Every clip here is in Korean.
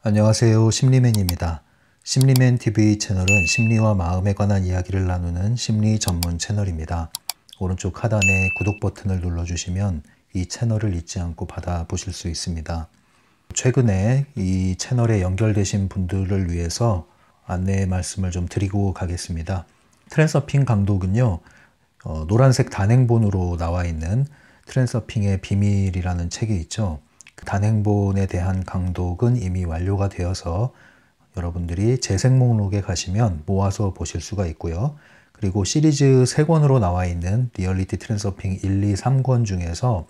안녕하세요. 심리맨입니다. 심리맨 TV 채널은 심리와 마음에 관한 이야기를 나누는 심리 전문 채널입니다. 오른쪽 하단에 구독 버튼을 눌러주시면 이 채널을 잊지 않고 받아보실 수 있습니다. 최근에 이 채널에 연결되신 분들을 위해서 안내 말씀을 좀 드리고 가겠습니다. 트랜서핑 강독은요, 노란색 단행본으로 나와 있는 트랜서핑의 비밀이라는 책이 있죠. 그 단행본에 대한 강독은 이미 완료가 되어서 여러분들이 재생 목록에 가시면 모아서 보실 수가 있고요. 그리고 시리즈 3권으로 나와 있는 리얼리티 트랜서핑 1, 2, 3권 중에서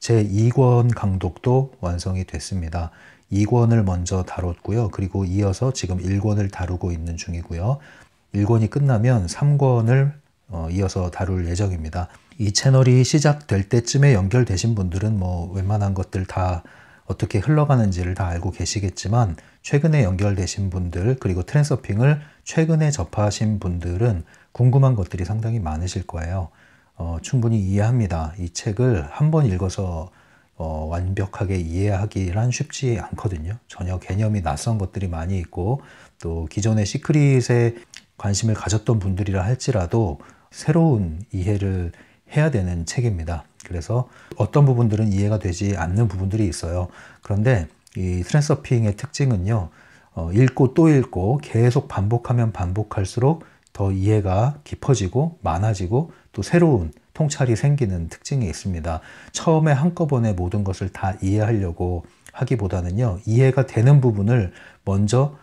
제2권 강독도 완성이 됐습니다. 2권을 먼저 다뤘고요. 그리고 이어서 지금 1권을 다루고 있는 중이고요. 1권이 끝나면 3권을 이어서 다룰 예정입니다. 이 채널이 시작될 때쯤에 연결되신 분들은 뭐 웬만한 것들 다 어떻게 흘러가는지를 다 알고 계시겠지만, 최근에 연결되신 분들 그리고 트랜서핑을 최근에 접하신 분들은 궁금한 것들이 상당히 많으실 거예요. 충분히 이해합니다. 이 책을 한번 읽어서 완벽하게 이해하기란 쉽지 않거든요. 전혀 개념이 낯선 것들이 많이 있고, 또 기존의 시크릿에 관심을 가졌던 분들이라 할지라도 새로운 이해를 해야 되는 책입니다. 그래서 어떤 부분들은 이해가 되지 않는 부분들이 있어요. 그런데 이 트랜서핑의 특징은요, 읽고 또 읽고 계속 반복하면 반복할수록 더 이해가 깊어지고 많아지고 또 새로운 통찰이 생기는 특징이 있습니다. 처음에 한꺼번에 모든 것을 다 이해하려고 하기보다는요, 이해가 되는 부분을 먼저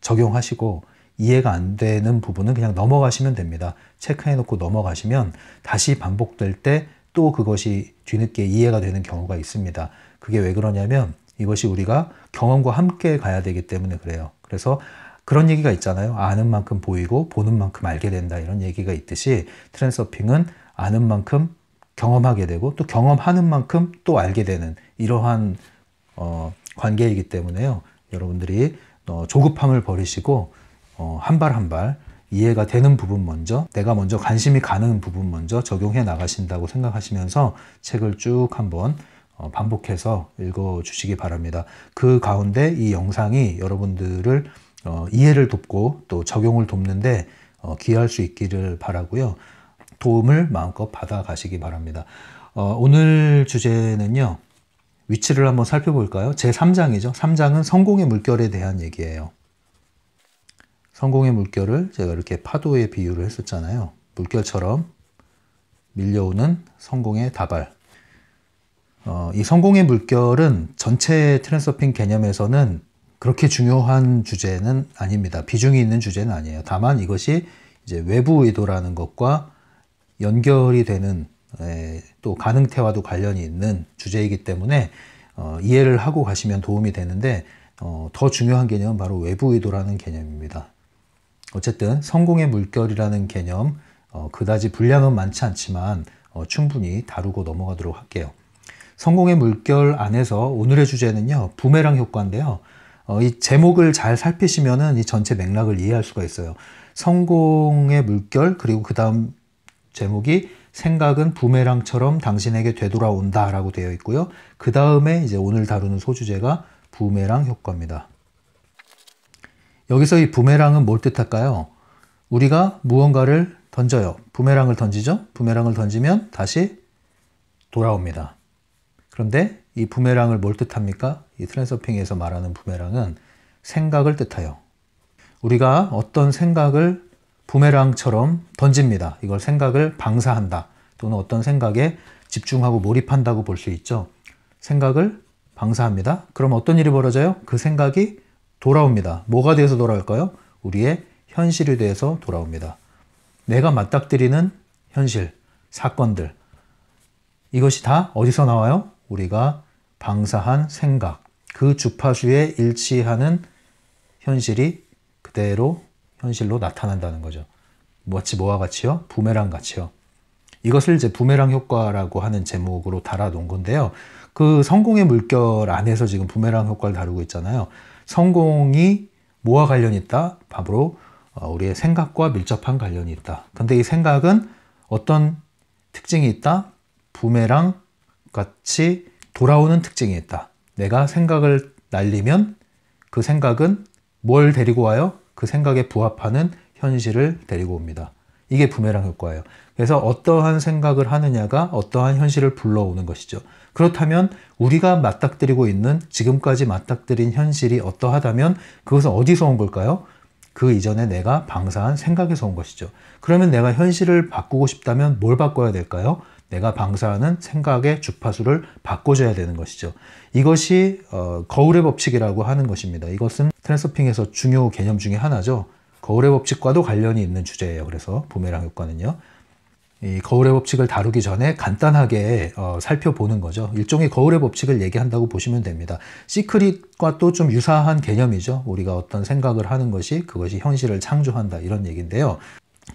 적용하시고 이해가 안 되는 부분은 그냥 넘어가시면 됩니다. 체크해 놓고 넘어가시면 다시 반복될 때 또 그것이 뒤늦게 이해가 되는 경우가 있습니다. 그게 왜 그러냐면 이것이 우리가 경험과 함께 가야 되기 때문에 그래요. 그래서 그런 얘기가 있잖아요. 아는 만큼 보이고 보는 만큼 알게 된다, 이런 얘기가 있듯이 트랜서핑은 아는 만큼 경험하게 되고 또 경험하는 만큼 또 알게 되는 이러한 관계이기 때문에요. 여러분들이 조급함을 버리시고 한 발 한 발 이해가 되는 부분 먼저, 내가 먼저 관심이 가는 부분 먼저 적용해 나가신다고 생각하시면서 책을 쭉 한번 반복해서 읽어주시기 바랍니다. 그 가운데 이 영상이 여러분들을 이해를 돕고 또 적용을 돕는데 기여할 수 있기를 바라고요. 도움을 마음껏 받아가시기 바랍니다. 오늘 주제는요, 위치를 한번 살펴볼까요? 제3장이죠. 3장은 성공의 물결에 대한 얘기예요. 성공의 물결을 제가 이렇게 파도에 비유를 했었잖아요. 물결처럼 밀려오는 성공의 다발. 이 성공의 물결은 전체 트랜서핑 개념에서는 그렇게 중요한 주제는 아닙니다. 비중이 있는 주제는 아니에요. 다만 이것이 이제 외부 의도라는 것과 연결이 되는, 또 가능태와도 관련이 있는 주제이기 때문에 이해를 하고 가시면 도움이 되는데, 더 중요한 개념은 바로 외부 의도라는 개념입니다. 어쨌든 성공의 물결이라는 개념, 그다지 분량은 많지 않지만 충분히 다루고 넘어가도록 할게요. 성공의 물결 안에서 오늘의 주제는요, 부메랑 효과인데요. 이 제목을 잘 살피시면은 이 전체 맥락을 이해할 수가 있어요. 성공의 물결, 그리고 그 다음 제목이 생각은 부메랑처럼 당신에게 되돌아온다 라고 되어 있고요. 그 다음에 이제 오늘 다루는 소주제가 부메랑 효과입니다. 여기서 이 부메랑은 뭘 뜻할까요? 우리가 무언가를 던져요. 부메랑을 던지죠? 부메랑을 던지면 다시 돌아옵니다. 그런데 이 부메랑을 뭘 뜻합니까? 이 트랜서핑에서 말하는 부메랑은 생각을 뜻해요. 우리가 어떤 생각을 부메랑처럼 던집니다. 이걸 생각을 방사한다, 또는 어떤 생각에 집중하고 몰입한다고 볼 수 있죠. 생각을 방사합니다. 그럼 어떤 일이 벌어져요? 그 생각이 돌아옵니다. 뭐가 돼서 돌아올까요? 우리의 현실이 돼서 돌아옵니다. 내가 맞닥뜨리는 현실, 사건들, 이것이 다 어디서 나와요? 우리가 방사한 생각, 그 주파수에 일치하는 현실이 그대로 현실로 나타난다는 거죠. 마치 뭐와 같이요? 부메랑 같이요. 이것을 이제 부메랑 효과라고 하는 제목으로 달아놓은 건데요. 그 성공의 물결 안에서 지금 부메랑 효과를 다루고 있잖아요. 성공이 뭐와 관련이 있다? 바로 우리의 생각과 밀접한 관련이 있다. 근데 이 생각은 어떤 특징이 있다? 부메랑 같이 돌아오는 특징이 있다. 내가 생각을 날리면 그 생각은 뭘 데리고 와요? 그 생각에 부합하는 현실을 데리고 옵니다. 이게 부메랑 효과예요. 그래서 어떠한 생각을 하느냐가 어떠한 현실을 불러오는 것이죠. 그렇다면 우리가 맞닥뜨리고 있는 지금까지 맞닥뜨린 현실이 어떠하다면 그것은 어디서 온 걸까요? 그 이전에 내가 방사한 생각에서 온 것이죠. 그러면 내가 현실을 바꾸고 싶다면 뭘 바꿔야 될까요? 내가 방사하는 생각의 주파수를 바꿔줘야 되는 것이죠. 이것이 거울의 법칙이라고 하는 것입니다. 이것은 트랜서핑에서 중요 개념 중에 하나죠. 거울의 법칙과도 관련이 있는 주제예요. 그래서 부메랑 효과는요. 이 거울의 법칙을 다루기 전에 간단하게 살펴보는 거죠. 일종의 거울의 법칙을 얘기한다고 보시면 됩니다. 시크릿과 또 좀 유사한 개념이죠. 우리가 어떤 생각을 하는 것이 그것이 현실을 창조한다 이런 얘기인데요.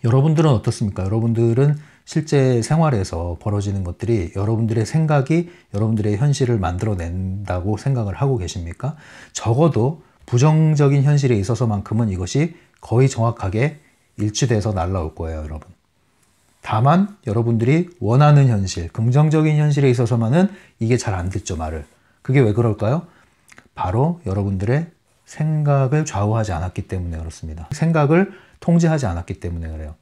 여러분들은 어떻습니까? 여러분들은 실제 생활에서 벌어지는 것들이 여러분들의 생각이 여러분들의 현실을 만들어낸다고 생각을 하고 계십니까? 적어도 부정적인 현실에 있어서만큼은 이것이 거의 정확하게 일치돼서 날라올 거예요, 여러분. 다만 여러분들이 원하는 현실, 긍정적인 현실에 있어서만은 이게 잘 안 듣죠, 말을. 그게 왜 그럴까요? 바로 여러분들의 생각을 좌우하지 않았기 때문에 그렇습니다. 생각을 통제하지 않았기 때문에 그래요.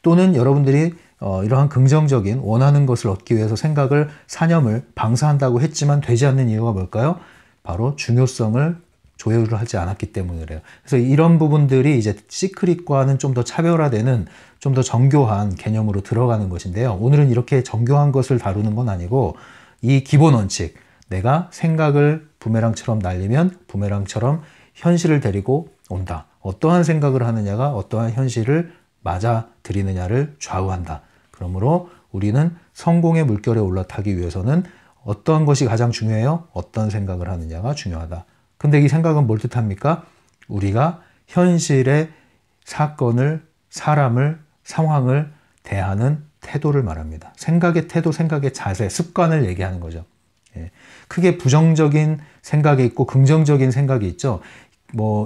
또는 여러분들이 이러한 긍정적인 원하는 것을 얻기 위해서 생각을, 사념을 방사한다고 했지만 되지 않는 이유가 뭘까요? 바로 중요성을 조율을 하지 않았기 때문에 그래요. 그래서 이런 부분들이 이제 시크릿과는 좀 더 차별화되는 좀 더 정교한 개념으로 들어가는 것인데요. 오늘은 이렇게 정교한 것을 다루는 건 아니고 이 기본 원칙, 내가 생각을 부메랑처럼 날리면 부메랑처럼 현실을 데리고 온다. 어떠한 생각을 하느냐가 어떠한 현실을 맞아들이느냐를 좌우한다. 그러므로 우리는 성공의 물결에 올라타기 위해서는 어떠한 것이 가장 중요해요? 어떤 생각을 하느냐가 중요하다. 근데 이 생각은 뭘 뜻합니까? 우리가 현실의 사건을, 사람을, 상황을 대하는 태도를 말합니다. 생각의 태도, 생각의 자세, 습관을 얘기하는 거죠. 예. 크게 부정적인 생각이 있고 긍정적인 생각이 있죠.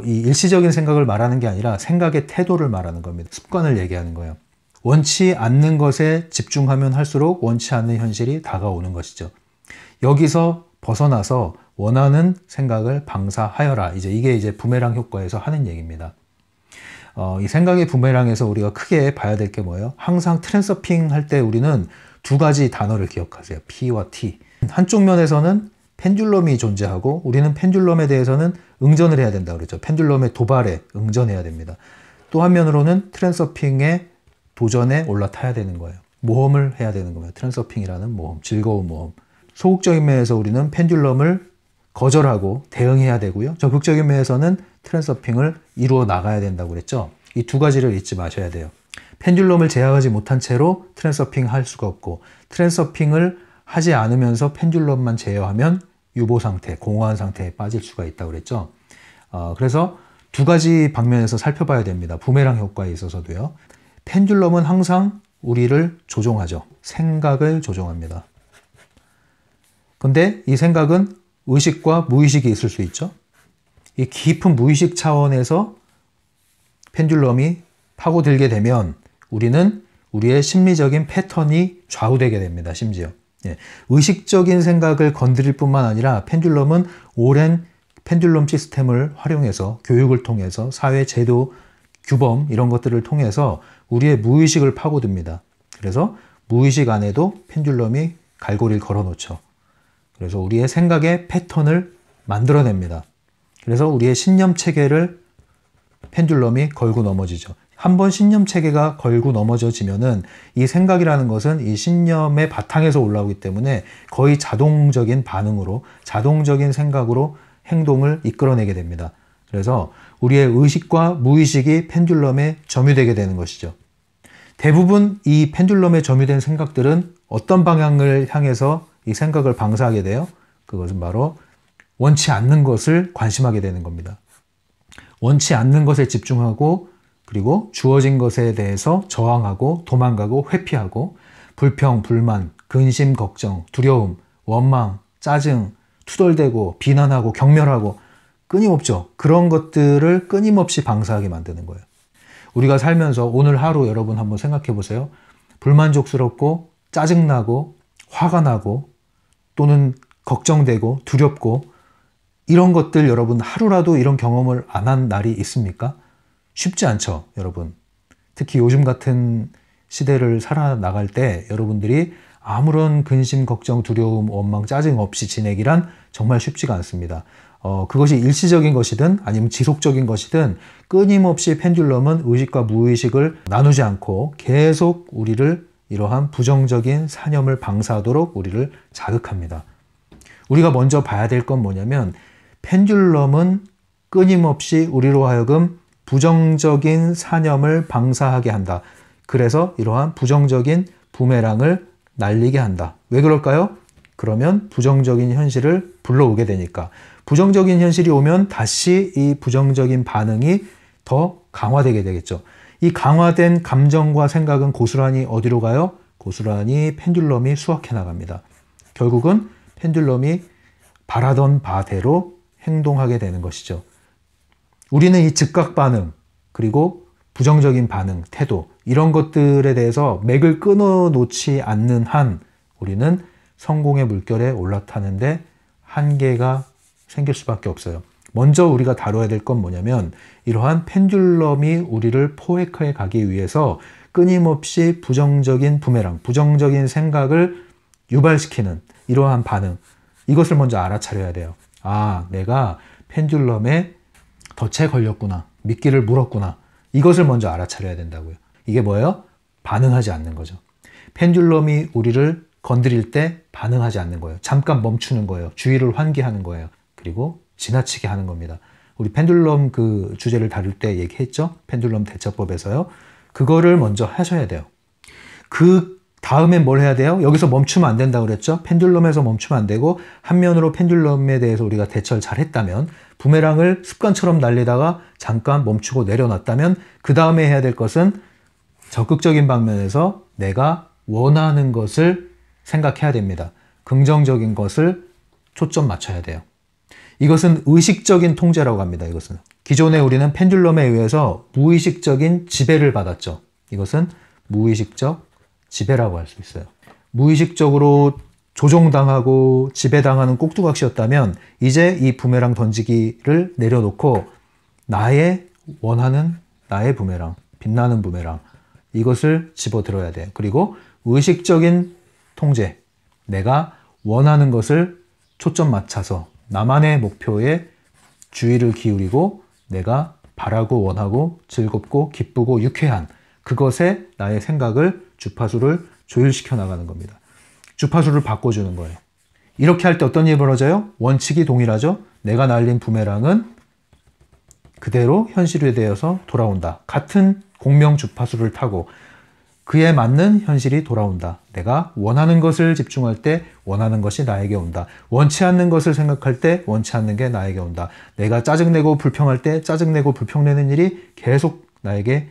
이 일시적인 생각을 말하는 게 아니라 생각의 태도를 말하는 겁니다. 습관을 얘기하는 거예요. 원치 않는 것에 집중하면 할수록 원치 않는 현실이 다가오는 것이죠. 여기서 벗어나서 원하는 생각을 방사하여라. 이게 이제 부메랑 효과에서 하는 얘기입니다. 이 생각의 부메랑에서 우리가 크게 봐야 될 게 뭐예요? 항상 트랜서핑 할 때 우리는 두 가지 단어를 기억하세요. P와 T. 한쪽 면에서는 펜듈럼이 존재하고 우리는 펜듈럼에 대해서는 응전을 해야 된다고 그랬죠. 펜듈럼의 도발에 응전해야 됩니다. 또 한면으로는 트랜서핑의 도전에 올라타야 되는 거예요. 모험을 해야 되는 겁니다. 트랜서핑이라는 모험, 즐거운 모험. 소극적인 면에서 우리는 펜듈럼을 거절하고 대응해야 되고요. 적극적인 면에서는 트랜서핑을 이루어 나가야 된다고 그랬죠. 이 두 가지를 잊지 마셔야 돼요. 펜듈럼을 제어하지 못한 채로 트랜서핑 할 수가 없고 트랜서핑을 하지 않으면서 펜듈럼만 제어하면 유보 상태, 공허한 상태에 빠질 수가 있다고 그랬죠. 그래서 두 가지 방면에서 살펴봐야 됩니다. 부메랑 효과에 있어서도요. 펜듈럼은 항상 우리를 조종하죠. 생각을 조종합니다. 근데 이 생각은 의식과 무의식이 있을 수 있죠. 이 깊은 무의식 차원에서 펜듈럼이 파고들게 되면 우리는 우리의 심리적인 패턴이 좌우되게 됩니다. 심지어. 예. 의식적인 생각을 건드릴 뿐만 아니라 펜듈럼은 오랜 펜듈럼 시스템을 활용해서 교육을 통해서 사회 제도, 규범 이런 것들을 통해서 우리의 무의식을 파고듭니다. 그래서 무의식 안에도 펜듈럼이 갈고리를 걸어놓죠. 그래서 우리의 생각의 패턴을 만들어냅니다. 그래서 우리의 신념 체계를 펜듈럼이 걸고 넘어지죠. 한번 신념 체계가 걸고 넘어져지면은 이 생각이라는 것은 이 신념의 바탕에서 올라오기 때문에 거의 자동적인 반응으로, 자동적인 생각으로 행동을 이끌어내게 됩니다. 그래서 우리의 의식과 무의식이 펜듈럼에 점유되게 되는 것이죠. 대부분 이 펜듈럼에 점유된 생각들은 어떤 방향을 향해서 이 생각을 방사하게 돼요? 그것은 바로 원치 않는 것을 관심하게 되는 겁니다. 원치 않는 것에 집중하고 그리고 주어진 것에 대해서 저항하고 도망가고 회피하고 불평, 불만, 근심, 걱정, 두려움, 원망, 짜증, 투덜대고 비난하고 경멸하고 끊임없죠. 그런 것들을 끊임없이 방사하게 만드는 거예요. 우리가 살면서 오늘 하루 여러분 한번 생각해 보세요. 불만족스럽고 짜증나고 화가 나고 또는 걱정되고 두렵고 이런 것들 여러분 하루라도 이런 경험을 안 한 날이 있습니까? 쉽지 않죠, 여러분. 특히 요즘 같은 시대를 살아나갈 때 여러분들이 아무런 근심, 걱정, 두려움, 원망, 짜증 없이 지내기란 정말 쉽지가 않습니다. 그것이 일시적인 것이든 아니면 지속적인 것이든 끊임없이 펜듈럼은 의식과 무의식을 나누지 않고 계속 우리를 이러한 부정적인 사념을 방사하도록 우리를 자극합니다. 우리가 먼저 봐야 될 건 뭐냐면 펜듈럼은 끊임없이 우리로 하여금 부정적인 사념을 방사하게 한다. 그래서 이러한 부정적인 부메랑을 날리게 한다. 왜 그럴까요? 그러면 부정적인 현실을 불러오게 되니까. 부정적인 현실이 오면 다시 이 부정적인 반응이 더 강화되게 되겠죠. 이 강화된 감정과 생각은 고스란히 어디로 가요? 고스란히 펜듈럼이 수확해 나갑니다. 결국은 펜듈럼이 바라던 바대로 행동하게 되는 것이죠. 우리는 이 즉각 반응, 그리고 부정적인 반응, 태도, 이런 것들에 대해서 맥을 끊어 놓지 않는 한 우리는 성공의 물결에 올라타는데 한계가 생길 수밖에 없어요. 먼저 우리가 다뤄야 될 건 뭐냐면 이러한 펜듈럼이 우리를 포획해 가기 위해서 끊임없이 부정적인 부메랑, 부정적인 생각을 유발시키는 이러한 반응, 이것을 먼저 알아차려야 돼요. 아, 내가 펜듈럼에 덫에 걸렸구나, 미끼를 물었구나, 이것을 먼저 알아차려야 된다고요. 이게 뭐예요? 반응하지 않는 거죠. 펜듈럼이 우리를 건드릴 때 반응하지 않는 거예요. 잠깐 멈추는 거예요. 주의를 환기하는 거예요. 그리고 지나치게 하는 겁니다. 우리 펜듈럼 그 주제를 다룰 때 얘기했죠? 펜듈럼 대처법에서요. 그거를 먼저 하셔야 돼요. 그 다음에 뭘 해야 돼요? 여기서 멈추면 안 된다고 그랬죠? 펜듈럼에서 멈추면 안 되고 한면으로 펜듈럼에 대해서 우리가 대처를 잘 했다면, 부메랑을 습관처럼 날리다가 잠깐 멈추고 내려놨다면 그 다음에 해야 될 것은 적극적인 방면에서 내가 원하는 것을 생각해야 됩니다. 긍정적인 것을 초점 맞춰야 돼요. 이것은 의식적인 통제라고 합니다. 이것은 기존에 우리는 펜듈럼에 의해서 무의식적인 지배를 받았죠. 이것은 무의식적 지배라고 할 수 있어요. 무의식적으로 조종당하고 지배당하는 꼭두각시였다면 이제 이 부메랑 던지기를 내려놓고 나의 원하는 나의 부메랑, 빛나는 부메랑, 이것을 집어들어야 돼요. 그리고 의식적인 통제, 내가 원하는 것을 초점 맞춰서 나만의 목표에 주의를 기울이고 내가 바라고 원하고 즐겁고 기쁘고 유쾌한 그것에 나의 생각을, 주파수를 조율시켜 나가는 겁니다. 주파수를 바꿔주는 거예요. 이렇게 할 때 어떤 일이 벌어져요? 원칙이 동일하죠? 내가 날린 부메랑은 그대로 현실에 대해서 돌아온다. 같은 공명 주파수를 타고 그에 맞는 현실이 돌아온다. 내가 원하는 것을 집중할 때 원하는 것이 나에게 온다. 원치 않는 것을 생각할 때 원치 않는 게 나에게 온다. 내가 짜증내고 불평할 때 짜증내고 불평내는 일이 계속 나에게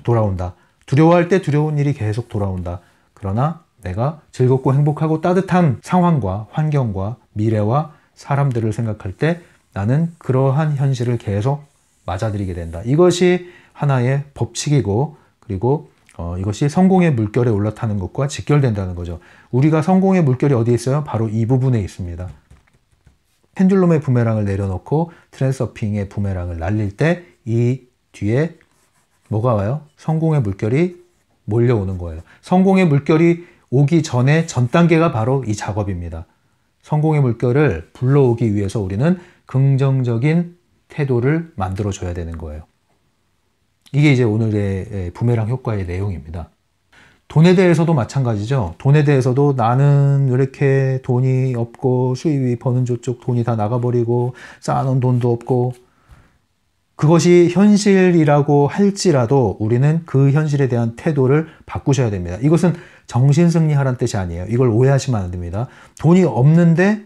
돌아온다. 두려워할 때 두려운 일이 계속 돌아온다. 그러나 내가 즐겁고 행복하고 따뜻한 상황과 환경과 미래와 사람들을 생각할 때 나는 그러한 현실을 계속 맞아들이게 된다. 이것이 하나의 법칙이고, 그리고 이것이 성공의 물결에 올라타는 것과 직결된다는 거죠. 우리가 성공의 물결이 어디에 있어요? 바로 이 부분에 있습니다. 펜듈럼의 부메랑을 내려놓고 트랜서핑의 부메랑을 날릴 때 이 뒤에 뭐가 와요? 성공의 물결이 몰려오는 거예요. 성공의 물결이 오기 전에 전 단계가 바로 이 작업입니다. 성공의 물결을 불러오기 위해서 우리는 긍정적인 태도를 만들어줘야 되는 거예요. 이게 이제 오늘의 부메랑 효과의 내용입니다. 돈에 대해서도 마찬가지죠. 돈에 대해서도 나는 이렇게 돈이 없고 수입이 버는 저쪽 돈이 다 나가버리고 쌓아놓은 돈도 없고, 그것이 현실이라고 할지라도 우리는 그 현실에 대한 태도를 바꾸셔야 됩니다. 이것은 정신승리하라는 뜻이 아니에요. 이걸 오해하시면 안 됩니다. 돈이 없는데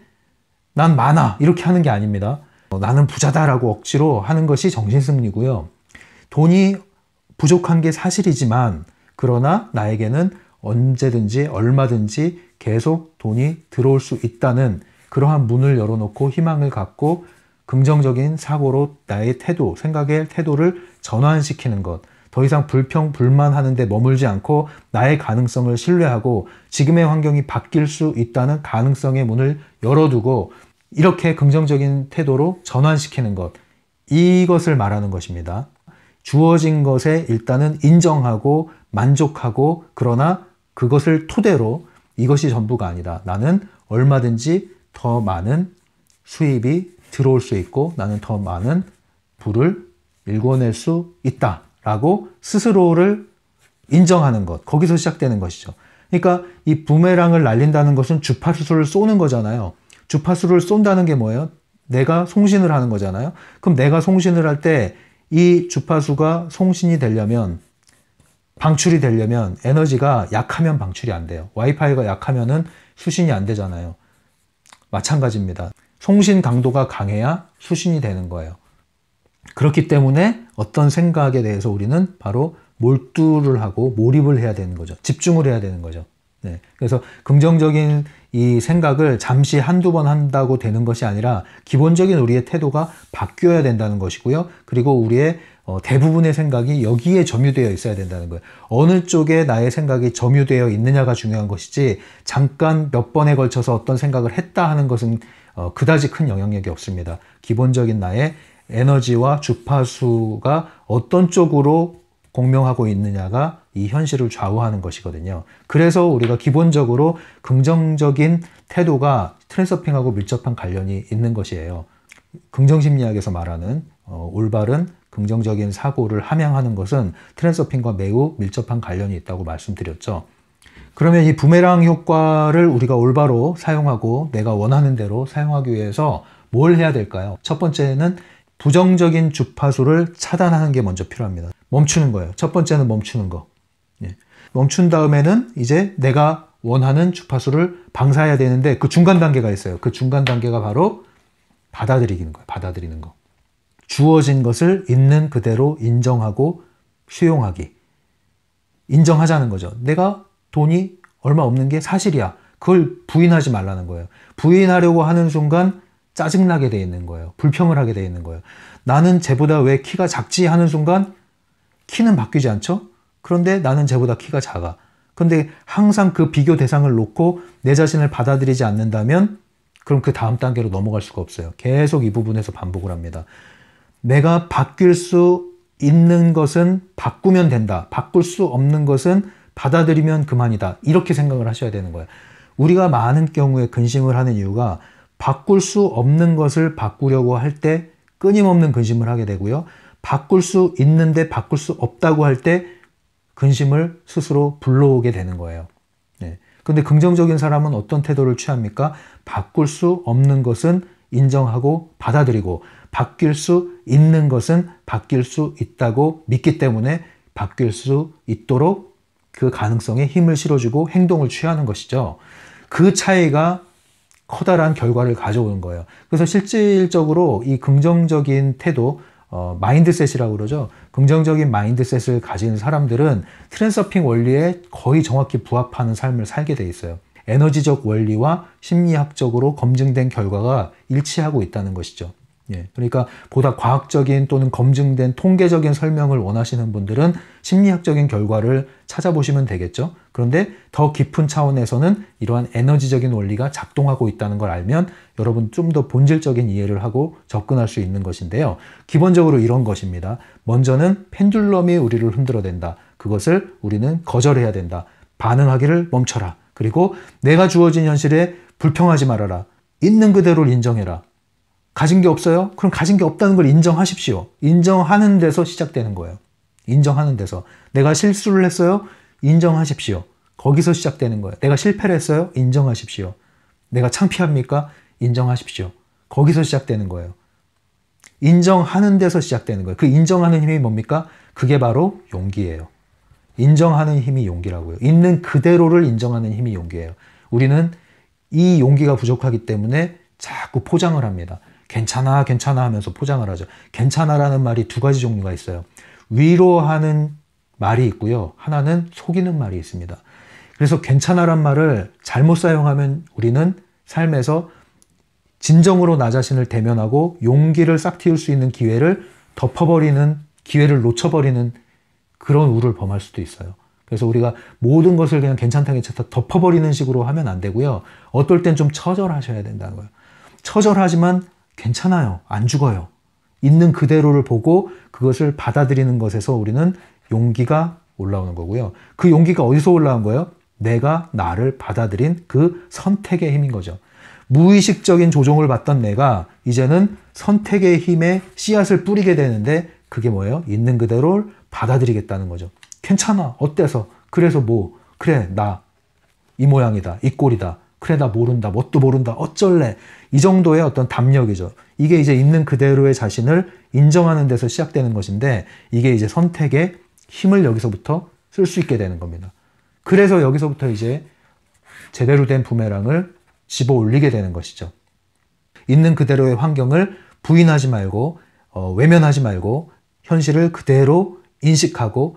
난 많아 이렇게 하는 게 아닙니다. 나는 부자다라고 억지로 하는 것이 정신승리고요. 돈이 부족한 게 사실이지만 그러나 나에게는 언제든지 얼마든지 계속 돈이 들어올 수 있다는 그러한 문을 열어놓고 희망을 갖고 긍정적인 사고로 나의 태도, 생각의 태도를 전환시키는 것. 더 이상 불평, 불만하는 데 머물지 않고 나의 가능성을 신뢰하고 지금의 환경이 바뀔 수 있다는 가능성의 문을 열어두고 이렇게 긍정적인 태도로 전환시키는 것, 이것을 말하는 것입니다. 주어진 것에 일단은 인정하고 만족하고, 그러나 그것을 토대로 이것이 전부가 아니다. 나는 얼마든지 더 많은 수입이 들어올 수 있고 나는 더 많은 부를 일궈낼 수 있다 라고 스스로를 인정하는 것, 거기서 시작되는 것이죠. 그러니까 이 부메랑을 날린다는 것은 주파수를 쏘는 거잖아요. 주파수를 쏜다는 게 뭐예요? 내가 송신을 하는 거잖아요. 그럼 내가 송신을 할 때 이 주파수가 송신이 되려면, 방출이 되려면 에너지가 약하면 방출이 안 돼요. 와이파이가 약하면은 수신이 안 되잖아요. 마찬가지입니다. 송신 강도가 강해야 수신이 되는 거예요. 그렇기 때문에 어떤 생각에 대해서 우리는 바로 몰두를 하고 몰입을 해야 되는 거죠. 집중을 해야 되는 거죠. 네. 그래서 긍정적인 이 생각을 잠시 한두 번 한다고 되는 것이 아니라 기본적인 우리의 태도가 바뀌어야 된다는 것이고요. 그리고 우리의 대부분의 생각이 여기에 점유되어 있어야 된다는 거예요. 어느 쪽에 나의 생각이 점유되어 있느냐가 중요한 것이지, 잠깐 몇 번에 걸쳐서 어떤 생각을 했다 하는 것은 그다지 큰 영향력이 없습니다. 기본적인 나의 에너지와 주파수가 어떤 쪽으로 공명하고 있느냐가 이 현실을 좌우하는 것이거든요. 그래서 우리가 기본적으로 긍정적인 태도가 트랜서핑하고 밀접한 관련이 있는 것이에요. 긍정심리학에서 말하는 올바른 긍정적인 사고를 함양하는 것은 트랜서핑과 매우 밀접한 관련이 있다고 말씀드렸죠. 그러면 이 부메랑 효과를 우리가 올바로 사용하고 내가 원하는 대로 사용하기 위해서 뭘 해야 될까요? 첫 번째는 부정적인 주파수를 차단하는 게 먼저 필요합니다. 멈추는 거예요. 첫 번째는 멈추는 거. 예. 멈춘 다음에는 이제 내가 원하는 주파수를 방사해야 되는데 그 중간 단계가 있어요. 그 중간 단계가 바로 받아들이는 거예요. 받아들이는 거. 주어진 것을 있는 그대로 인정하고 수용하기. 인정하자는 거죠. 내가 돈이 얼마 없는 게 사실이야. 그걸 부인하지 말라는 거예요. 부인하려고 하는 순간 짜증나게 돼 있는 거예요. 불평을 하게 돼 있는 거예요. 나는 쟤보다 왜 키가 작지 하는 순간 키는 바뀌지 않죠? 그런데 나는 쟤보다 키가 작아. 그런데 항상 그 비교 대상을 놓고 내 자신을 받아들이지 않는다면 그럼 그 다음 단계로 넘어갈 수가 없어요. 계속 이 부분에서 반복을 합니다. 내가 바뀔 수 있는 것은 바꾸면 된다. 바꿀 수 없는 것은 받아들이면 그만이다. 이렇게 생각을 하셔야 되는 거예요. 우리가 많은 경우에 근심을 하는 이유가 바꿀 수 없는 것을 바꾸려고 할 때 끊임없는 근심을 하게 되고요. 바꿀 수 있는데 바꿀 수 없다고 할 때 근심을 스스로 불러오게 되는 거예요. 네. 근데 긍정적인 사람은 어떤 태도를 취합니까? 바꿀 수 없는 것은 인정하고 받아들이고 바뀔 수 있는 것은 바뀔 수 있다고 믿기 때문에 바뀔 수 있도록 그 가능성에 힘을 실어주고 행동을 취하는 것이죠. 그 차이가 커다란 결과를 가져오는 거예요. 그래서 실질적으로 이 긍정적인 태도, 마인드셋이라고 그러죠. 긍정적인 마인드셋을 가진 사람들은 트랜서핑 원리에 거의 정확히 부합하는 삶을 살게 돼 있어요. 에너지적 원리와 심리학적으로 검증된 결과가 일치하고 있다는 것이죠. 예, 그러니까 보다 과학적인 또는 검증된 통계적인 설명을 원하시는 분들은 심리학적인 결과를 찾아보시면 되겠죠. 그런데 더 깊은 차원에서는 이러한 에너지적인 원리가 작동하고 있다는 걸 알면 여러분 좀 더 본질적인 이해를 하고 접근할 수 있는 것인데요. 기본적으로 이런 것입니다. 먼저는 펜듈럼이 우리를 흔들어댄다. 그것을 우리는 거절해야 된다. 반응하기를 멈춰라. 그리고 내가 주어진 현실에 불평하지 말아라. 있는 그대로를 인정해라. 가진 게 없어요? 그럼 가진 게 없다는 걸 인정하십시오. 인정하는 데서 시작되는 거예요. 인정하는 데서. 내가 실수를 했어요? 인정하십시오. 거기서 시작되는 거예요. 내가 실패를 했어요? 인정하십시오. 내가 창피합니까? 인정하십시오. 거기서 시작되는 거예요. 인정하는 데서 시작되는 거예요. 그 인정하는 힘이 뭡니까? 그게 바로 용기예요. 인정하는 힘이 용기라고요. 있는 그대로를 인정하는 힘이 용기예요. 우리는 이 용기가 부족하기 때문에 자꾸 포장을 합니다. 괜찮아, 괜찮아 하면서 포장을 하죠. 괜찮아라는 말이 두 가지 종류가 있어요. 위로하는 말이 있고요. 하나는 속이는 말이 있습니다. 그래서 괜찮아란 말을 잘못 사용하면 우리는 삶에서 진정으로 나 자신을 대면하고 용기를 싹 틔울 수 있는 기회를 덮어버리는, 기회를 놓쳐버리는 그런 우를 범할 수도 있어요. 그래서 우리가 모든 것을 그냥 괜찮다 괜찮다 덮어버리는 식으로 하면 안 되고요. 어떨 땐 좀 처절하셔야 된다는 거예요. 처절하지만 괜찮아요. 안 죽어요. 있는 그대로를 보고 그것을 받아들이는 것에서 우리는 용기가 올라오는 거고요. 그 용기가 어디서 올라온 거예요? 내가 나를 받아들인 그 선택의 힘인 거죠. 무의식적인 조종을 받던 내가 이제는 선택의 힘에 씨앗을 뿌리게 되는데 그게 뭐예요? 있는 그대로를 받아들이겠다는 거죠. 괜찮아. 어때서? 그래서 뭐? 그래, 나 이 모양이다. 이 꼴이다. 그래, 나 모른다. 뭣도 모른다. 어쩔래. 이 정도의 어떤 담력이죠. 이게 이제 있는 그대로의 자신을 인정하는 데서 시작되는 것인데 이게 이제 선택의 힘을 여기서부터 쓸 수 있게 되는 겁니다. 그래서 여기서부터 이제 제대로 된 부메랑을 집어 올리게 되는 것이죠. 있는 그대로의 환경을 부인하지 말고 외면하지 말고 현실을 그대로 인식하고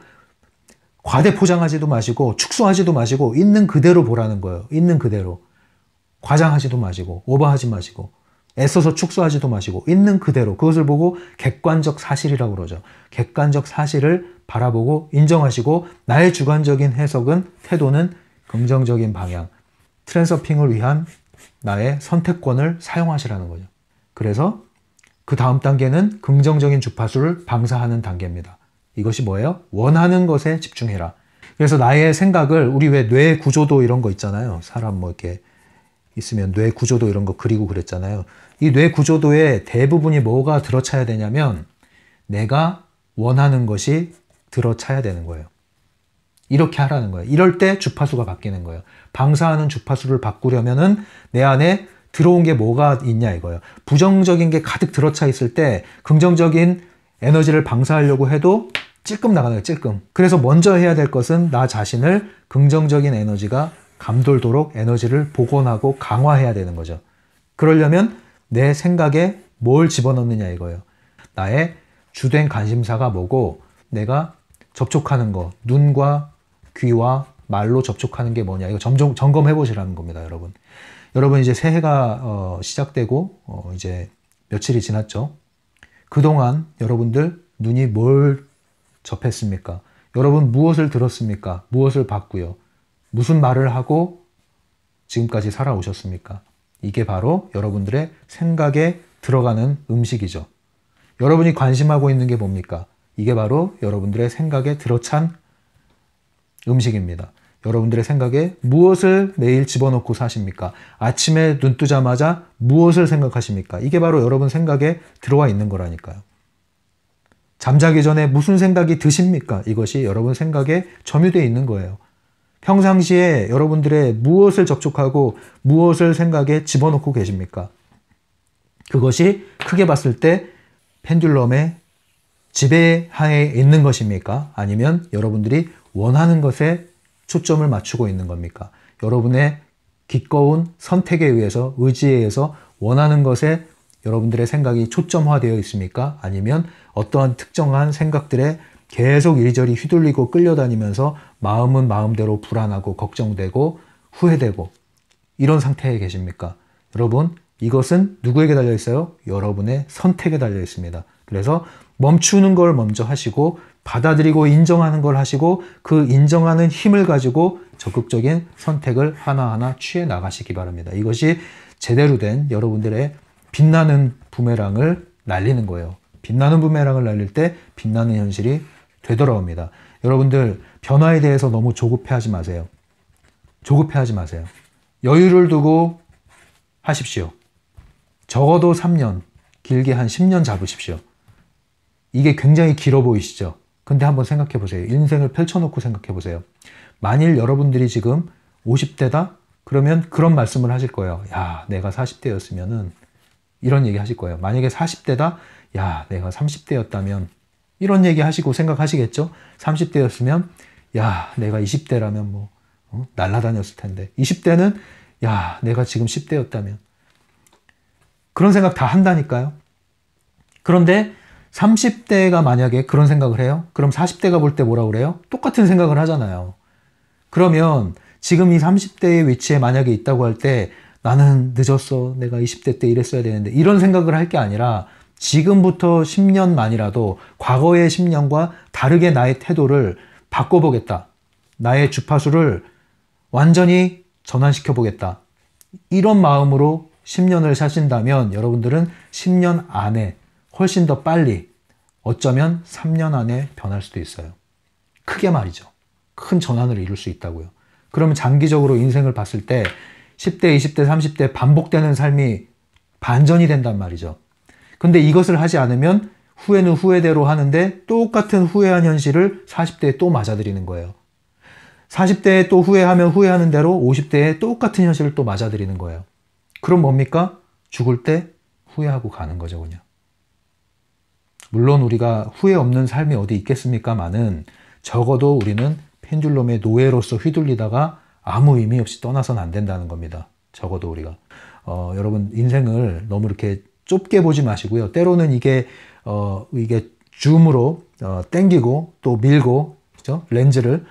과대 포장하지도 마시고 축소하지도 마시고 있는 그대로 보라는 거예요. 있는 그대로. 과장하지도 마시고 오버하지 마시고 애써서 축소하지도 마시고 있는 그대로 그것을 보고 객관적 사실이라고 그러죠. 객관적 사실을 바라보고 인정하시고 나의 주관적인 해석은 태도는 긍정적인 방향 트랜서핑을 위한 나의 선택권을 사용하시라는 거죠. 그래서 그 다음 단계는 긍정적인 주파수를 방사하는 단계입니다. 이것이 뭐예요? 원하는 것에 집중해라. 그래서 나의 생각을 우리 왜 뇌 구조도 이런 거 있잖아요. 사람 뭐 이렇게 있으면 뇌 구조도 이런 거 그리고 그랬잖아요. 이 뇌 구조도의 대부분이 뭐가 들어차야 되냐면 내가 원하는 것이 들어차야 되는 거예요. 이렇게 하라는 거예요. 이럴 때 주파수가 바뀌는 거예요. 방사하는 주파수를 바꾸려면은 내 안에 들어온 게 뭐가 있냐 이거예요. 부정적인 게 가득 들어차 있을 때 긍정적인 에너지를 방사하려고 해도 찔끔 나가는 거예요. 찔끔. 그래서 먼저 해야 될 것은 나 자신을 긍정적인 에너지가 감돌도록 에너지를 복원하고 강화해야 되는 거죠. 그러려면 내 생각에 뭘 집어넣느냐 이거예요. 나의 주된 관심사가 뭐고 내가 접촉하는 거, 눈과 귀와 말로 접촉하는 게 뭐냐 이거 점검해 보시라는 겁니다. 여러분 이제 새해가 시작되고 이제 며칠이 지났죠. 그동안 여러분들 눈이 뭘 접했습니까? 여러분 무엇을 들었습니까? 무엇을 봤고요? 무슨 말을 하고 지금까지 살아오셨습니까? 이게 바로 여러분들의 생각에 들어가는 음식이죠. 여러분이 관심하고 있는 게 뭡니까? 이게 바로 여러분들의 생각에 들어찬 음식입니다. 여러분들의 생각에 무엇을 매일 집어넣고 사십니까? 아침에 눈 뜨자마자 무엇을 생각하십니까? 이게 바로 여러분 생각에 들어와 있는 거라니까요. 잠자기 전에 무슨 생각이 드십니까? 이것이 여러분 생각에 점유되어 있는 거예요. 평상시에 여러분들의 무엇을 접촉하고 무엇을 생각에 집어넣고 계십니까? 그것이 크게 봤을 때 펜듈럼의 지배하에 있는 것입니까? 아니면 여러분들이 원하는 것에 초점을 맞추고 있는 겁니까? 여러분의 기꺼운 선택에 의해서 의지에 의해서 원하는 것에 여러분들의 생각이 초점화되어 있습니까? 아니면 어떠한 특정한 생각들에 계속 이리저리 휘둘리고 끌려다니면서 마음은 마음대로 불안하고 걱정되고 후회되고 이런 상태에 계십니까? 여러분 이것은 누구에게 달려 있어요? 여러분의 선택에 달려 있습니다. 그래서 멈추는 걸 먼저 하시고 받아들이고 인정하는 걸 하시고 그 인정하는 힘을 가지고 적극적인 선택을 하나하나 취해 나가시기 바랍니다. 이것이 제대로 된 여러분들의 빛나는 부메랑을 날리는 거예요. 빛나는 부메랑을 날릴 때 빛나는 현실이 되돌아옵니다. 여러분들 변화에 대해서 너무 조급해하지 마세요. 조급해하지 마세요. 여유를 두고 하십시오. 적어도 3년, 길게 한 10년 잡으십시오. 이게 굉장히 길어 보이시죠? 근데 한번 생각해 보세요. 인생을 펼쳐놓고 생각해 보세요. 만일 여러분들이 지금 50대다? 그러면 그런 말씀을 하실 거예요. 야, 내가 40대였으면은 이런 얘기 하실 거예요. 만약에 40대다? 야, 내가 30대였다면 이런 얘기 하시고 생각하시겠죠? 30대였으면 야, 내가 20대라면 뭐 날아다녔을 텐데 20대는 야, 내가 지금 10대였다면 그런 생각 다 한다니까요. 그런데 30대가 만약에 그런 생각을 해요? 그럼 40대가 볼 때 뭐라고 그래요? 똑같은 생각을 하잖아요. 그러면 지금 이 30대의 위치에 만약에 있다고 할 때 나는 늦었어. 내가 20대 때 이랬어야 되는데 이런 생각을 할 게 아니라 지금부터 10년만이라도 과거의 10년과 다르게 나의 태도를 바꿔보겠다. 나의 주파수를 완전히 전환시켜 보겠다. 이런 마음으로 10년을 사신다면 여러분들은 10년 안에 훨씬 더 빨리, 어쩌면 3년 안에 변할 수도 있어요. 크게 말이죠. 큰 전환을 이룰 수 있다고요. 그러면 장기적으로 인생을 봤을 때 10대, 20대, 30대 반복되는 삶이 반전이 된단 말이죠. 근데 이것을 하지 않으면 후회는 후회대로 하는데 똑같은 후회한 현실을 40대에 또 맞아들이는 거예요. 40대에 또 후회하면 후회하는 대로 50대에 똑같은 현실을 또 맞아들이는 거예요. 그럼 뭡니까? 죽을 때 후회하고 가는 거죠, 그냥. 물론 우리가 후회 없는 삶이 어디 있겠습니까마는 적어도 우리는 펜듈럼의 노예로서 휘둘리다가 아무 의미 없이 떠나서는 안 된다는 겁니다. 적어도 우리가. 여러분 인생을 너무 이렇게 좁게 보지 마시고요. 때로는 이게 줌으로 당기고 또 밀고, 그죠? 렌즈를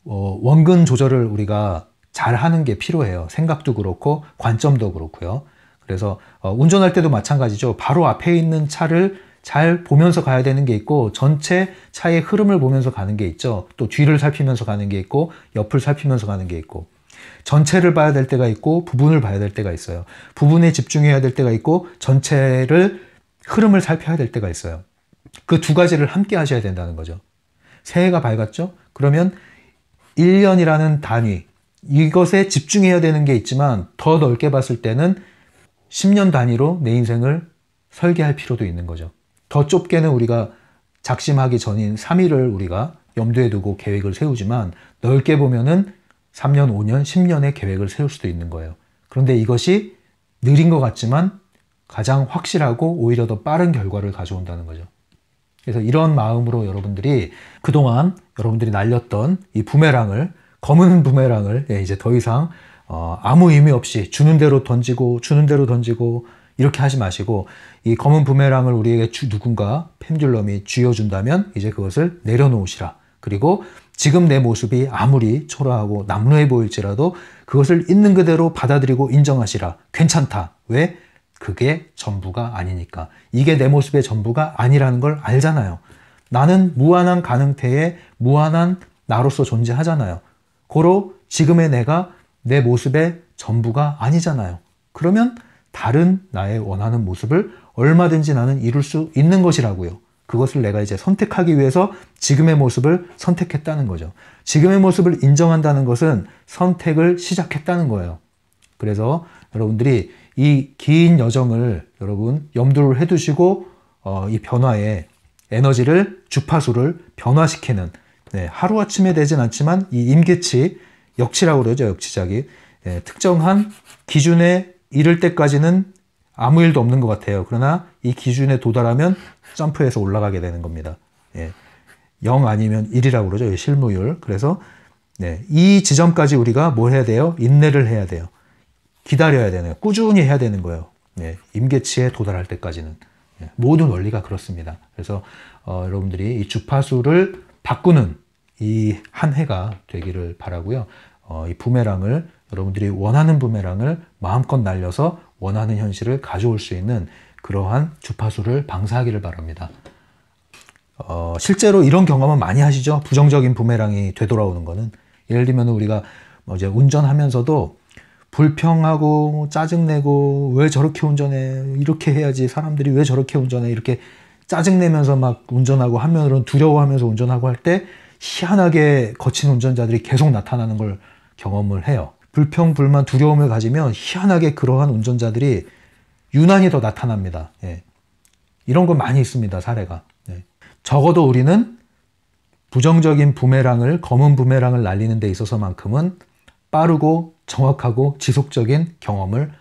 원근 조절을 우리가 잘 하는 게 필요해요. 생각도 그렇고 관점도 그렇고요. 그래서 운전할 때도 마찬가지죠. 바로 앞에 있는 차를 잘 보면서 가야 되는 게 있고, 전체 차의 흐름을 보면서 가는 게 있죠. 또 뒤를 살피면서 가는 게 있고, 옆을 살피면서 가는 게 있고, 전체를 봐야 될 때가 있고 부분을 봐야 될 때가 있어요. 부분에 집중해야 될 때가 있고 전체를 흐름을 살펴야 될 때가 있어요. 그 두 가지를 함께 하셔야 된다는 거죠. 새해가 밝았죠? 그러면 1년이라는 단위, 이것에 집중해야 되는 게 있지만 더 넓게 봤을 때는 10년 단위로 내 인생을 설계할 필요도 있는 거죠. 더 좁게는 우리가 작심하기 전인 3일을 우리가 염두에 두고 계획을 세우지만 넓게 보면은 3년, 5년, 10년의 계획을 세울 수도 있는 거예요. 그런데 이것이 느린 것 같지만 가장 확실하고 오히려 더 빠른 결과를 가져온다는 거죠. 그래서 이런 마음으로 여러분들이 그동안 여러분들이 날렸던 이 부메랑을, 검은 부메랑을 이제 더 이상 아무 의미 없이 주는 대로 던지고 주는 대로 던지고 이렇게 하지 마시고, 이 검은 부메랑을 우리에게 누군가 펜듈럼이 쥐어준다면 이제 그것을 내려놓으시라. 그리고 지금 내 모습이 아무리 초라하고 남루해 보일지라도 그것을 있는 그대로 받아들이고 인정하시라. 괜찮다. 왜? 그게 전부가 아니니까. 이게 내 모습의 전부가 아니라는 걸 알잖아요. 나는 무한한 가능태에 무한한 나로서 존재하잖아요. 고로 지금의 내가 내 모습의 전부가 아니잖아요. 그러면 다른 나의 원하는 모습을 얼마든지 나는 이룰 수 있는 것이라고요. 그것을 내가 이제 선택하기 위해서 지금의 모습을 선택했다는 거죠. 지금의 모습을 인정한다는 것은 선택을 시작했다는 거예요. 그래서 여러분들이 이 긴 여정을 여러분 염두를 해두시고 이 변화의 에너지를, 주파수를 변화시키는, 하루아침에 되진 않지만 이 임계치, 역치라고 그러죠. 역치자기. 특정한 기준에 이를 때까지는 아무 일도 없는 것 같아요. 그러나 이 기준에 도달하면 점프해서 올라가게 되는 겁니다. 0 아니면 1이라고 그러죠. 실무율. 그래서 이 지점까지 우리가 뭘 해야 돼요? 인내를 해야 돼요. 기다려야 되네요. 꾸준히 해야 되는 거예요. 임계치에 도달할 때까지는. 모든 원리가 그렇습니다. 그래서 여러분들이 이 주파수를 바꾸는 이 한 해가 되기를 바라고요. 이 부메랑을, 여러분들이 원하는 부메랑을 마음껏 날려서 원하는 현실을 가져올 수 있는 그러한 주파수를 방사하기를 바랍니다. 실제로 이런 경험은 많이 하시죠? 부정적인 부메랑이 되돌아오는 거는. 예를 들면 우리가 이제 운전하면서도 불평하고 짜증내고 왜 저렇게 운전해, 이렇게 해야지, 사람들이 왜 저렇게 운전해, 이렇게 짜증내면서 막 운전하고, 한면으로는 두려워하면서 운전하고 할 때 희한하게 거친 운전자들이 계속 나타나는 걸 경험을 해요. 불평, 불만, 두려움을 가지면 희한하게 그러한 운전자들이 유난히 더 나타납니다. 이런 건 많이 있습니다, 사례가. 적어도 우리는 부정적인 부메랑을, 검은 부메랑을 날리는 데 있어서만큼은 빠르고 정확하고 지속적인 경험을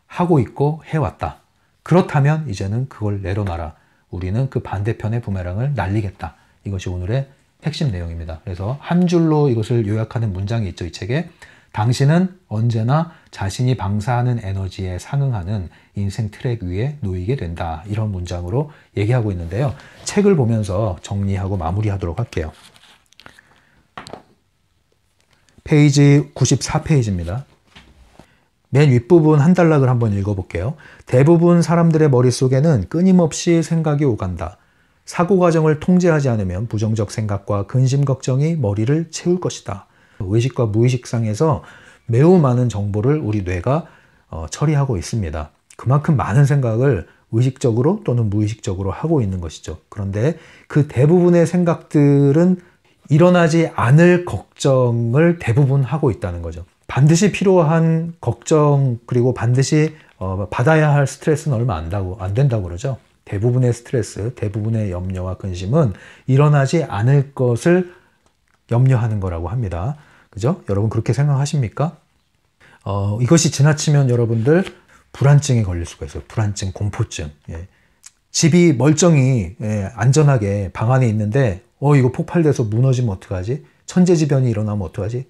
하고 있고 해왔다. 그렇다면 이제는 그걸 내려놔라. 우리는 그 반대편의 부메랑을 날리겠다. 이것이 오늘의 핵심 내용입니다. 그래서 한 줄로 이것을 요약하는 문장이 있죠, 이 책에. 당신은 언제나 자신이 방사하는 에너지에 상응하는 인생 트랙 위에 놓이게 된다. 이런 문장으로 얘기하고 있는데요. 책을 보면서 정리하고 마무리하도록 할게요. 페이지 94페이지입니다. 맨 윗부분 한 단락을 한번 읽어볼게요. 대부분 사람들의 머릿속에는 끊임없이 생각이 오간다. 사고 과정을 통제하지 않으면 부정적 생각과 근심 걱정이 머리를 채울 것이다. 의식과 무의식상에서 매우 많은 정보를 우리 뇌가 처리하고 있습니다. 그만큼 많은 생각을 의식적으로 또는 무의식적으로 하고 있는 것이죠. 그런데 그 대부분의 생각들은 일어나지 않을 걱정을 대부분 하고 있다는 거죠. 반드시 필요한 걱정 그리고 반드시 받아야 할 스트레스는 얼마 안 된다고 그러죠. 대부분의 스트레스, 대부분의 염려와 근심은 일어나지 않을 것을 염려하는 거라고 합니다. 그죠? 여러분 그렇게 생각하십니까? 이것이 지나치면 여러분들 불안증에 걸릴 수가 있어요. 불안증, 공포증. 예. 집이 멀쩡히 안전하게 방 안에 있는데 이거 폭발돼서 무너지면 어떡하지? 천재지변이 일어나면 어떡하지?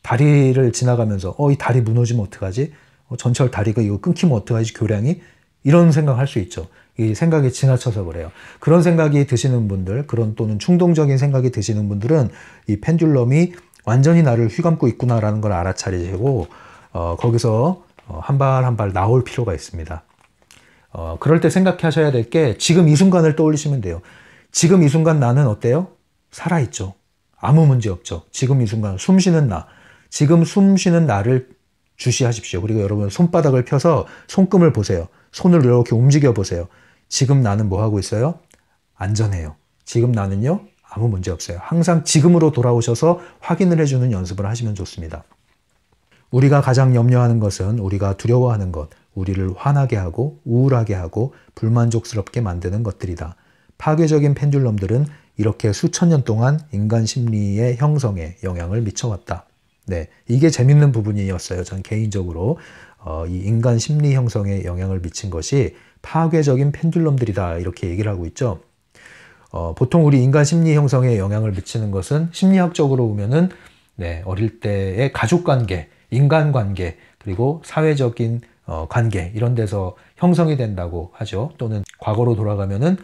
다리를 지나가면서 이 다리 무너지면 어떡하지? 전철 다리가 이거 끊기면 어떡하지? 교량이? 이런 생각할 수 있죠. 이 생각이 지나쳐서 그래요. 그런 생각이 드시는 분들, 그런 또는 충동적인 생각이 드시는 분들은 이 펜듈럼이 완전히 나를 휘감고 있구나라는 걸 알아차리시고 거기서 한 발 한 발 나올 필요가 있습니다. 그럴 때 생각하셔야 될 게 지금 이 순간을 떠올리시면 돼요. 지금 이 순간 나는 어때요? 살아있죠. 아무 문제 없죠. 지금 이 순간 숨 쉬는 나, 지금 숨 쉬는 나를 주시하십시오. 그리고 여러분 손바닥을 펴서 손금을 보세요. 손을 이렇게 움직여 보세요. 지금 나는 뭐 하고 있어요? 안전해요. 지금 나는요? 아무 문제 없어요. 항상 지금으로 돌아오셔서 확인을 해주는 연습을 하시면 좋습니다. 우리가 가장 염려하는 것은 우리가 두려워하는 것, 우리를 화나게 하고 우울하게 하고 불만족스럽게 만드는 것들이다. 파괴적인 펜듈럼들은 이렇게 수천 년 동안 인간 심리의 형성에 영향을 미쳐왔다. 네, 이게 재밌는 부분이었어요. 전 개인적으로 이 인간 심리 형성에 영향을 미친 것이 파괴적인 펜듈럼들이다 이렇게 얘기를 하고 있죠. 보통 우리 인간 심리 형성에 영향을 미치는 것은 심리학적으로 보면은 어릴 때의 가족관계, 인간관계, 그리고 사회적인 관계 이런 데서 형성이 된다고 하죠. 또는 과거로 돌아가면은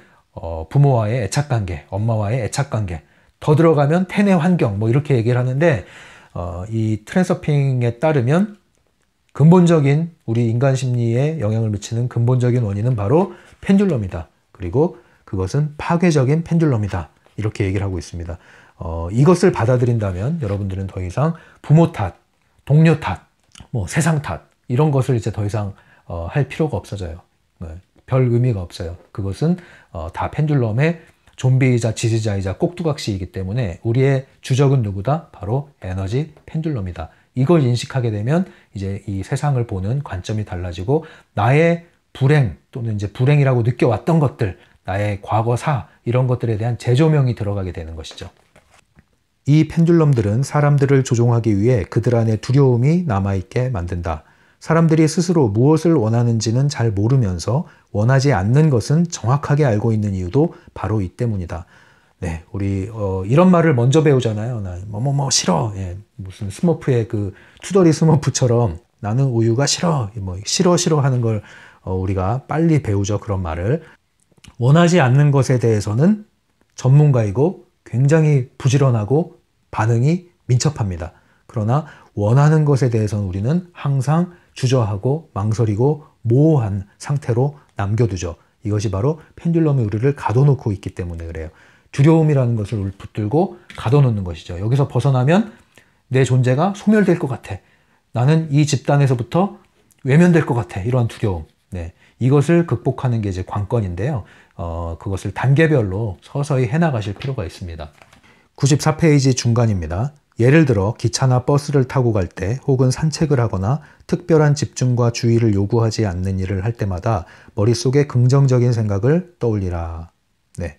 부모와의 애착관계, 엄마와의 애착관계, 더 들어가면 태내 환경 뭐 이렇게 얘기를 하는데 이 트랜서핑에 따르면 근본적인 우리 인간 심리에 영향을 미치는 근본적인 원인은 바로 펜듈럼이다. 그리고 그것은 파괴적인 펜듈럼이다. 이렇게 얘기를 하고 있습니다. 이것을 받아들인다면 여러분들은 더 이상 부모 탓, 동료 탓, 뭐 세상 탓 이런 것을 이제 더 이상 할 필요가 없어져요. 별 의미가 없어요. 그것은 다 펜듈럼의 좀비이자 지지자이자 꼭두각시이기 때문에 우리의 주적은 누구다? 바로 에너지 펜듈럼이다. 이걸 인식하게 되면 이제 이 세상을 보는 관점이 달라지고 나의 불행 또는 이제 불행이라고 느껴왔던 것들, 나의 과거사 이런 것들에 대한 재조명이 들어가게 되는 것이죠. 이 펜듈럼들은 사람들을 조종하기 위해 그들 안에 두려움이 남아있게 만든다. 사람들이 스스로 무엇을 원하는지는 잘 모르면서 원하지 않는 것은 정확하게 알고 있는 이유도 바로 이 때문이다. 네, 우리 이런 말을 먼저 배우잖아요. 나 뭐뭐뭐 싫어. 예, 무슨 스머프의 그 투덜이 스머프처럼 나는 우유가 싫어. 뭐 싫어 하는 걸 우리가 빨리 배우죠. 그런 말을. 원하지 않는 것에 대해서는 전문가이고 굉장히 부지런하고 반응이 민첩합니다. 그러나 원하는 것에 대해서는 우리는 항상 주저하고 망설이고 모호한 상태로 남겨두죠. 이것이 바로 펜듈럼이 우리를 가둬놓고 있기 때문에 그래요. 두려움이라는 것을 붙들고 가둬놓는 것이죠. 여기서 벗어나면 내 존재가 소멸될 것 같아. 나는 이 집단에서부터 외면될 것 같아. 이러한 두려움. 네, 이것을 극복하는 게 이제 관건인데요. 그것을 단계별로 서서히 해나가실 필요가 있습니다. 94페이지 중간입니다. 예를 들어 기차나 버스를 타고 갈 때 혹은 산책을 하거나 특별한 집중과 주의를 요구하지 않는 일을 할 때마다 머릿속에 긍정적인 생각을 떠올리라. 네,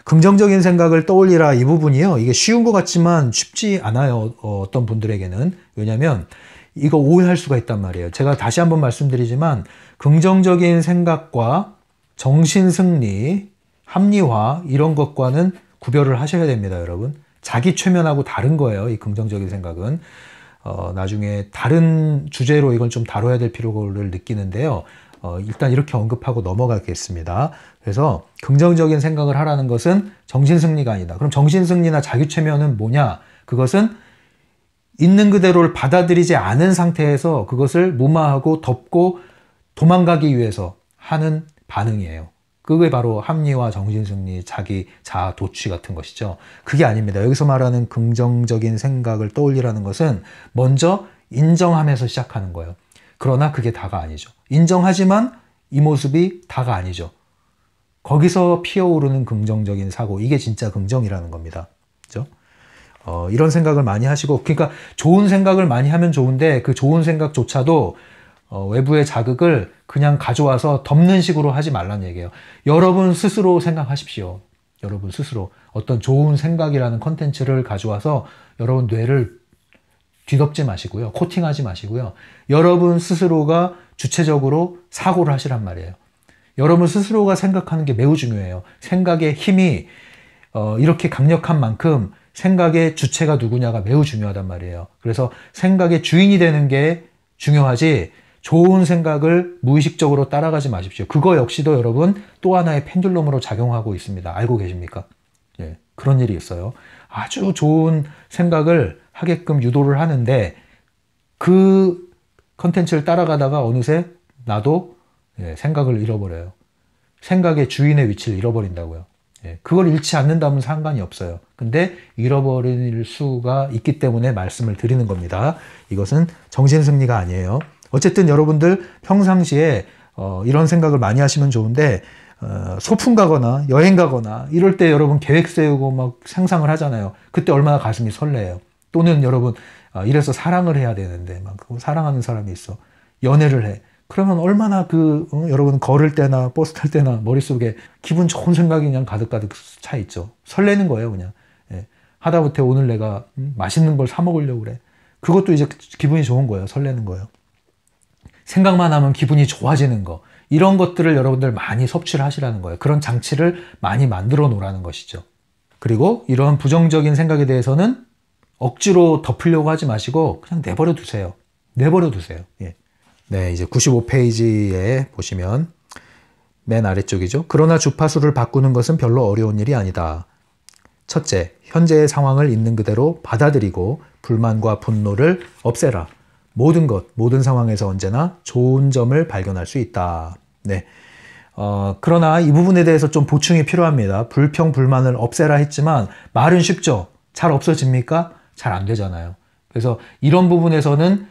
긍정적인 생각을 떠올리라 이 부분이요. 이게 쉬운 것 같지만 쉽지 않아요. 어떤 분들에게는. 왜냐하면 이거 오해할 수가 있단 말이에요. 제가 다시 한번 말씀드리지만 긍정적인 생각과 정신승리, 합리화 이런 것과는 구별을 하셔야 됩니다. 여러분. 자기 최면하고 다른 거예요. 이 긍정적인 생각은. 나중에 다른 주제로 이건 좀 다뤄야 될 필요를 느끼는데요. 일단 이렇게 언급하고 넘어가겠습니다. 그래서 긍정적인 생각을 하라는 것은 정신승리가 아니다. 그럼 정신승리나 자기 최면은 뭐냐? 그것은 있는 그대로를 받아들이지 않은 상태에서 그것을 무마하고 덮고 도망가기 위해서 하는 반응이에요. 그게 바로 합리화, 정신승리, 자기 자아 도취 같은 것이죠. 그게 아닙니다. 여기서 말하는 긍정적인 생각을 떠올리라는 것은 먼저 인정하면서 시작하는 거예요. 그러나 그게 다가 아니죠. 인정하지만 이 모습이 다가 아니죠. 거기서 피어오르는 긍정적인 사고, 이게 진짜 긍정이라는 겁니다. 그죠? 이런 생각을 많이 하시고, 그러니까 좋은 생각을 많이 하면 좋은데 그 좋은 생각조차도 외부의 자극을 그냥 가져와서 덮는 식으로 하지 말라는 얘기예요. 여러분 스스로 생각하십시오. 여러분 스스로 어떤 좋은 생각이라는 컨텐츠를 가져와서 여러분 뇌를 뒤덮지 마시고요. 코팅하지 마시고요. 여러분 스스로가 주체적으로 사고를 하시란 말이에요. 여러분 스스로가 생각하는 게 매우 중요해요. 생각의 힘이 이렇게 강력한 만큼 생각의 주체가 누구냐가 매우 중요하단 말이에요. 그래서 생각의 주인이 되는 게 중요하지, 좋은 생각을 무의식적으로 따라가지 마십시오. 그거 역시도 여러분 또 하나의 펜듈럼으로 작용하고 있습니다. 알고 계십니까? 예, 그런 일이 있어요. 아주 좋은 생각을 하게끔 유도를 하는데 그 컨텐츠를 따라가다가 어느새 나도 생각을 잃어버려요. 생각의 주인의 위치를 잃어버린다고요. 그걸 잃지 않는다면 상관이 없어요. 근데 잃어버릴 수가 있기 때문에 말씀을 드리는 겁니다. 이것은 정신승리가 아니에요. 어쨌든 여러분들 평상시에 이런 생각을 많이 하시면 좋은데, 소풍 가거나 여행 가거나 이럴 때 여러분 계획 세우고 막 상상을 하잖아요. 그때 얼마나 가슴이 설레요. 또는 여러분 이래서 사랑을 해야 되는데 막 사랑하는 사람이 있어, 연애를 해. 그러면 얼마나 여러분 걸을 때나 버스 탈 때나 머릿속에 기분 좋은 생각이 그냥 가득가득 차 있죠. 설레는 거예요, 그냥. 하다못해 오늘 내가 맛있는 걸 사 먹으려고 그래. 그것도 이제 기분이 좋은 거예요. 설레는 거예요. 생각만 하면 기분이 좋아지는 거. 이런 것들을 여러분들 많이 섭취를 하시라는 거예요. 그런 장치를 많이 만들어 놓으라는 것이죠. 그리고 이런 부정적인 생각에 대해서는 억지로 덮으려고 하지 마시고 그냥 내버려 두세요. 내버려 두세요. 예. 네, 이제 95페이지에 보시면 맨 아래쪽이죠. 그러나 주파수를 바꾸는 것은 별로 어려운 일이 아니다. 첫째, 현재의 상황을 있는 그대로 받아들이고 불만과 분노를 없애라. 모든 상황에서 언제나 좋은 점을 발견할 수 있다. 네. 그러나 이 부분에 대해서 좀 보충이 필요합니다. 불평, 불만을 없애라 했지만 말은 쉽죠? 잘 없어집니까? 잘 안 되잖아요. 그래서 이런 부분에서는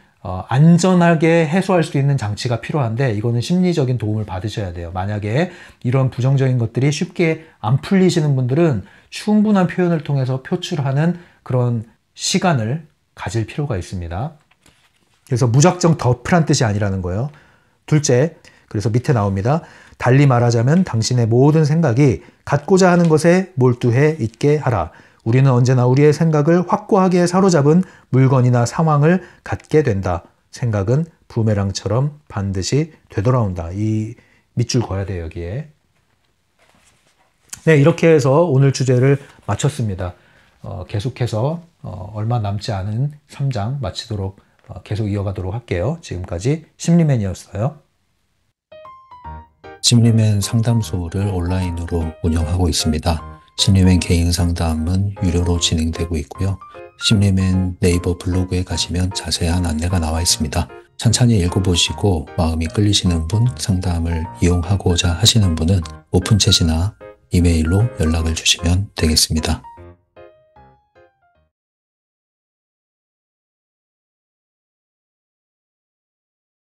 안전하게 해소할 수 있는 장치가 필요한데 이거는 심리적인 도움을 받으셔야 돼요. 만약에 이런 부정적인 것들이 쉽게 안 풀리시는 분들은 충분한 표현을 통해서 표출하는 그런 시간을 가질 필요가 있습니다. 그래서 무작정 덮으란 뜻이 아니라는 거예요. 둘째, 그래서 밑에 나옵니다. 달리 말하자면 당신의 모든 생각이 갖고자 하는 것에 몰두해 있게 하라. 우리는 언제나 우리의 생각을 확고하게 사로잡은 물건이나 상황을 갖게 된다. 생각은 부메랑처럼 반드시 되돌아온다. 이 밑줄 그어야 돼요, 여기에. 네, 이렇게 해서 오늘 주제를 마쳤습니다. 계속해서 얼마 남지 않은 3장 마치도록 계속 이어가도록 할게요. 지금까지 심리맨이었어요. 심리맨 상담소를 온라인으로 운영하고 있습니다. 심리맨 개인 상담은 유료로 진행되고 있고요. 심리맨 네이버 블로그에 가시면 자세한 안내가 나와 있습니다. 천천히 읽어보시고 마음이 끌리시는 분, 상담을 이용하고자 하시는 분은 오픈챗이나 이메일로 연락을 주시면 되겠습니다.